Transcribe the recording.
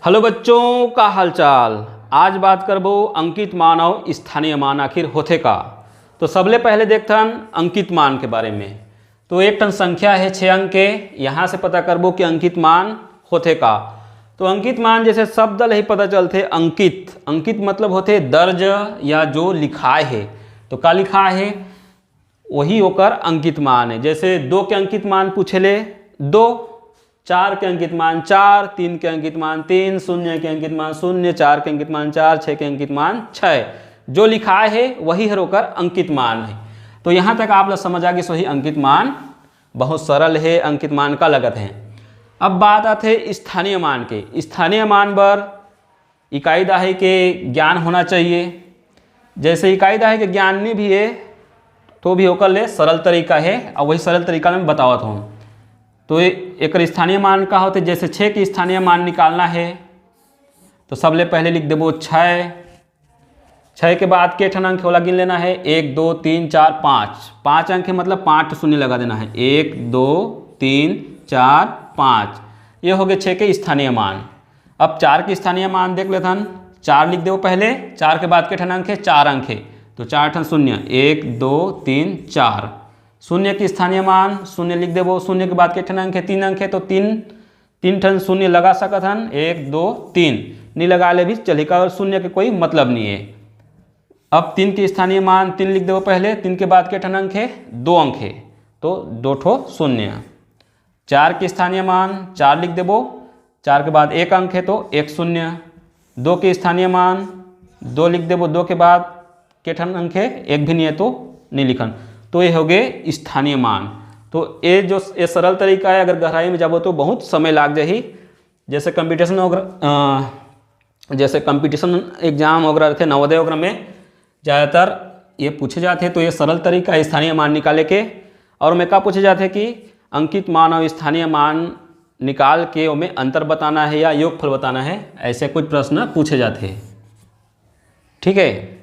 Hello बच्चों का हालचाल। आज बात करबो अंकित मान और स्थानीय मान आखिर होथे का। तो सबले पहले देखथन अंकित मान के बारे में। तो एक टन संख्या है 6 अंक के, यहाँ से पता करबो कि अंकित मान होथे का। तो अंकित मान जैसे शब्द ले ही पता चलते अंकित। अंकित मतलब होते दर्ज या जो लिखाए है। तो का लिखा है वही होकर अंकित मान है। जैसे 2 के अंकित मान पूछेले 2, 4 के अंकित मान 4, 3 के अंकित मान 3, 0 के अंकित मान 0, 4 के अंकित मान 4, 6 के अंकित मान 6। जो लिखा है वही हर होकर अंकित मान है। तो यहाँ तक आप लोग समझ आ गए सही अंकित मान बहुत सरल है, अंकित मान का लगत है। अब बात आते स्थानीय मान के। स्थानीय मान बर इकाई दाहे के ज्ञान होना चाहिए। जैसे इकाई दाहे के ज्ञान नहीं भी है तो भी होकर ले सरल तरीका है और वही सरल तरीका में बतावत हूँ। तो एक स्थानीय मान का होते जैसे 6 की स्थानीय मान निकालना है तो सबले पहले लिख देबो 6। 6 के बाद के ठन अंक वाला गिन लेना है 1 2 3 4 5। 5 अंक है मतलब 5 शून्य लगा देना है 1 2 3 4 5। ये हो गए 6 के स्थानीय मान। अब 4 के स्थानीय मान देख लेथन। 4 लिख देबो पहले, 4 के बाद के ठन अंक है 4 अंक है तो 4 ठन शून्य 1 2 3 4। 0 की स्थानीय मान 0 लिख देबो। 0 के बाद के ठन अंक है 3 अंक है तो 3 ठन शून्य लगा सकत हन 1 2 3। नहीं लगा ले भी चलेगा और 0 के कोई मतलब नहीं है। अब 3 की स्थानीय मान 3 लिख देबो पहले, 3 के बाद के ठन अंक है 2 अंक है तो 2 ठो शून्य। 4 की स्थानीय मान 4 लिख देबो, 4 के बाद 1 अंक है तो 1 शून्य। 2 की स्थानीय मान 2 लिख देबो, 2 के बाद के ठन अंक है 1 भी नहीं है तो नहीं लिखन। तो ये हो गए स्थानीय मान। तो ये सरल तरीका है। अगर गहराई में जाबो तो बहुत समय लाग जाही। जैसे कंपटीशन एग्जाम वगैरह रहते नवोदय वगैरह में ज़्यादातर ये पूछे जाते तो ये सरल तरीका है स्थानीय मान निकाले के। और में का पूछे जाते कि अंकित मान और स्थानीय मान निकाल के उनमें अंतर बताना है या योगफल बताना है, ऐसे कुछ प्रश्न पूछे जाते हैं। ठीक है।